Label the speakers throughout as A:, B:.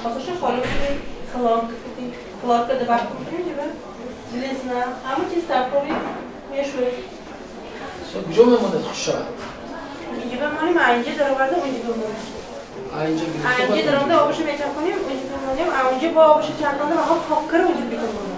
A: Passaşı xalıp Clark'a da bakmışım gibi. Zilesine ama çizler koyup meşhur.
B: کجا میمونه خوشا؟
A: اینجا بمونیم اینجا در آورده اونجا بمونیم. اینجا در آورده آبش میچم کنیم اونجا بمونیم. اونجا با آبش چندانه و هم پاکر اونجا بمونیم.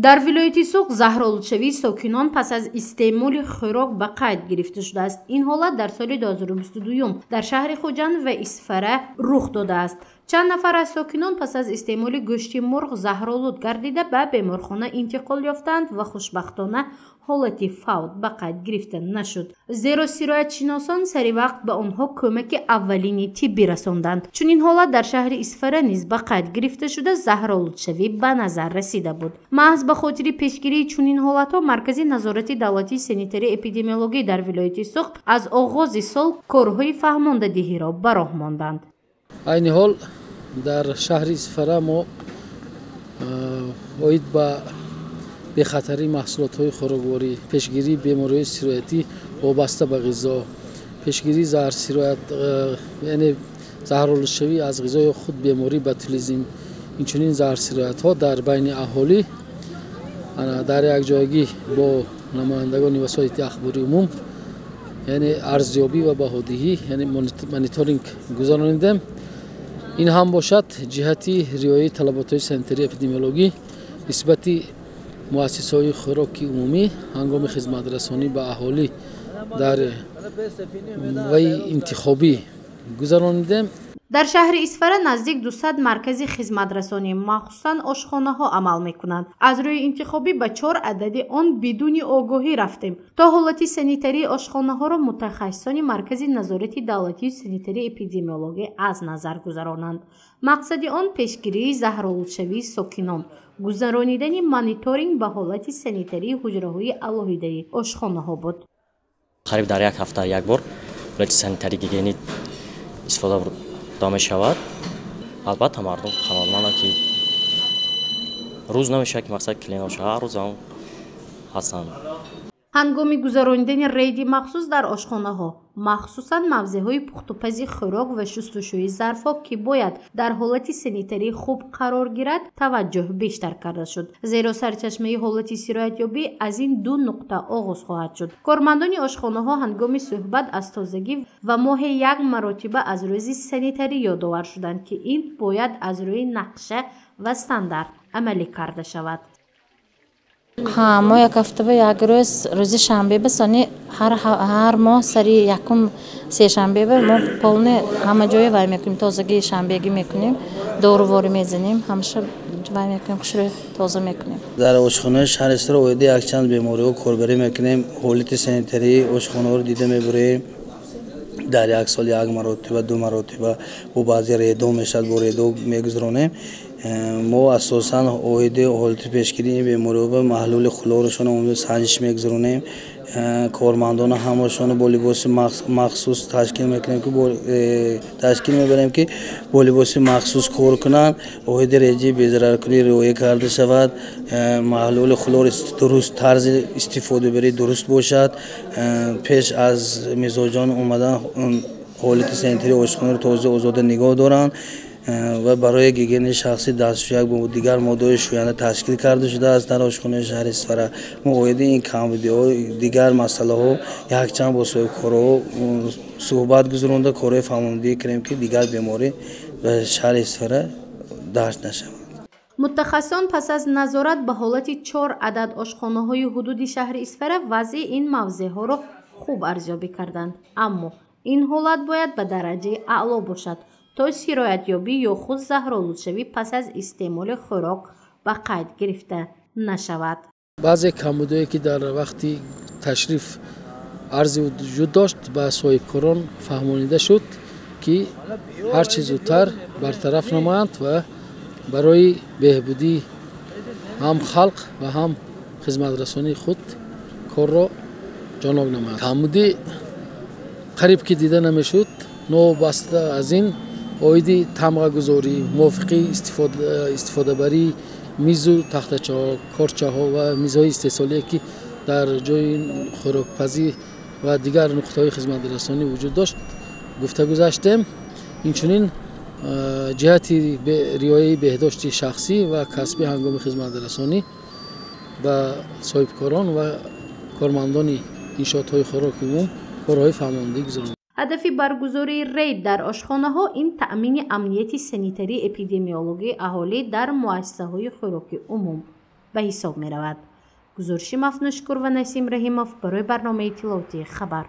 C: дар вилояти Суғ заҳролудшавии сокинон пас аз истеъмоли хӯрок ба қайд гирифта шудааст. Ин ҳолат дар соли 2022 дар шаҳри Хуҷанд ва Исфара рух додааст. Чанд нафар аз сокинон пас аз истеъмоли гӯшти мурғ заҳролуд гардида ба беморхона интиқол ёфтанд ва хушбахтона ҳолати фавт ба қайд гирифта нашуд. Зеро сироятшиносон саривақт ба онҳо кӯмаки аввалини тиббӣ расонданд. Чунин ҳолат дар шаҳри Исфара низ ба қайд гирифта шуда заҳролудшавӣ ба назар расида буд. Маҳз ба хотири пешгирии чунин ҳолатҳо Маркази назорати давлатии санитария эпидемиологӣ дар вилояти Суғ аз оғози сол корҳои фаҳмондадиҳиро ба роҳ монданд.
B: айни ҳол дар шаҳри Исфара мо оид ба бехатарии маҳсулотҳои хӯрокворӣ, пешгирии бемориҳои сироятӣ вобаста ба ғизо, пешгирии заҳрсироят яъне заҳролудшавӣ аз ғизо ё худ беморӣ ботулизм, инчунин заҳрсироятҳо дар байни аҳолӣ дар якҷоягӣ бо намояндагони васоити ахбори умум яъне арзёбӣ ва баҳодиҳӣ яъне мониторинг гузаронидем. ин ҳам бошад ҷиҳати риояи талаботҳои санитария эпидемиологӣ нисбати муассисаҳои хӯроки умумӣ ҳангоми хизматрасонӣ ба аҳолӣ дар ваи интихобӣ гузаронидем.
C: дар шаҳри Исфара наздик 200 маркази хизматрасонӣ махсусан ошхонаҳо амал мекунанд. Аз рӯи интихобӣ ба 4 адади он бидуни огоҳӣ рафтем то ҳолати санитарии ошхонаҳоро мутахассисони Маркази назорати давлатии санитария эпидемиологӣ аз назар гузаронанд. Мақсади он пешгирии заҳролудшавии сокинон, гузаронидани мониторинг ба ҳолати санитарии ҳуҷраҳои алоҳидаи ошхонаҳо буд.
D: қариб дар як ҳафта як бор ҳолати санитарии гигиени истифода دا می شود. البته مردم خانواده‌مند که روز نمیشه که مقصد کلین باشه هر روز هم هستند.
C: ҳангоми гузаронидани рейди махсус дар ошхонаҳо махсусан мавзеъҳои пухтупази хӯрок ва шустушӯи зарфҳо ки бояд дар ҳолати санитарӣ хуб қарор гирад таваҷҷӯҳ бештар карда шуд, зеро сарчашмаи ҳолати сироятёбӣ аз ин ду нуқта оғоз хоҳад шуд. Кормандони ошхонаҳо ҳангоми суҳбат аз тозагӣ ва моҳе як маротиба аз рӯзи санитарӣ ёдовар шуданд ки ин бояд аз рӯи нақша ва стандарт амалӣ карда шавад.
E: ها ما یک هفته به یک روز شنبه به سانی هر ماه سری یکم سه شنبه به ما پولن همه جای وای میکنیم تازگی شنبهگی میکنیم دورواری میزنیم همیشه وای میکنیم خوش تازه میکنیم.
F: در اشخانه شهر استرا ویدی یک چند بیماری و کاربری میکنیم حالت سانیتری اشخانه رو دیده میبریم در یک سال یک مرتبه دو مرتبه و بعضی ریدو میشد با ریدو میگذرونیم. ما اساساً اویده حالت پیشگیری بیماری‌ها به محلول خلورشون عمومی سنجش میگذرونیم. کارمندان همشون با لباس مخصوص تشکیل میکنیم که تشکیل میبریم که با لباس مخصوص کار کنن. اویده رژیم بی‌ضررکنی رعایت کرده شود. محلول خلور درست طرز استفاده بری درست باشد. پیش از مزاجان اومدن حالت سانیتری اشخانه رو تازه آزاد نگاه دارن و برای گیگین شخصی دستشویی با دیگر ماده‌های شوینده تشکیل کرده شده است. در آشخانه شهر اسفره موعد این کمبودی‌ها دیگر مسائل‌ها یک چند با صاحبکارها صحبت گذرانده کارهای فهماندهی کردیم که دیگر بیماری به شهر اسفره داشت نشود.
C: متخصصان پس از نظارت به حالت 4 عدد آشخانه‌های حدودی شهر اسفره وضع این موضع‌ها را خوب ارزیابی کردند، اما این حالت باید به درجه اعلا باشد تا سیرایت‌یابی یا خود زهرآلودشوی پس از استعمال خوراک به قید گرفته نشود.
B: بعضی کمبودهایی که در وقتی تشریف عرضی وجود داشت به صاحبکاران فهمانیده شد که هر چیز زودتر برطرف نمایند و برای بهبودی هم خلق و هم خدمترسانی خود کار را جانب نمایند. کمبودی قریب که دیده نمیشد، نوبسته از این اویدی تمغه گذاری، موافقی استفاده بری میز و تختچه‌ها، کارچه‌ها و میزهای استحصالی که در جای خوراکپزی و دیگر نقطه‌های خدمت رسانی وجود داشت گفته گذاشتیم. اینچنین ҷиҳати риояи беҳдошти шахсӣ ва касбӣ ҳангоми хизматрасонӣ ба соҳибкорон ва кормандони иншоотҳои хӯроки умум корҳои фаҳмондӣ гузаронд.
C: ҳадафи баргузории рейд дар ошхонаҳо ин таъмини амнияти санитарӣ эпидемиологии аҳолӣ дар муассисаҳои хӯроки умум ба ҳисоб меравад. гузориши Мафнушкур ва Насим Раҳимов барои барномаи иттилоотии Хабар.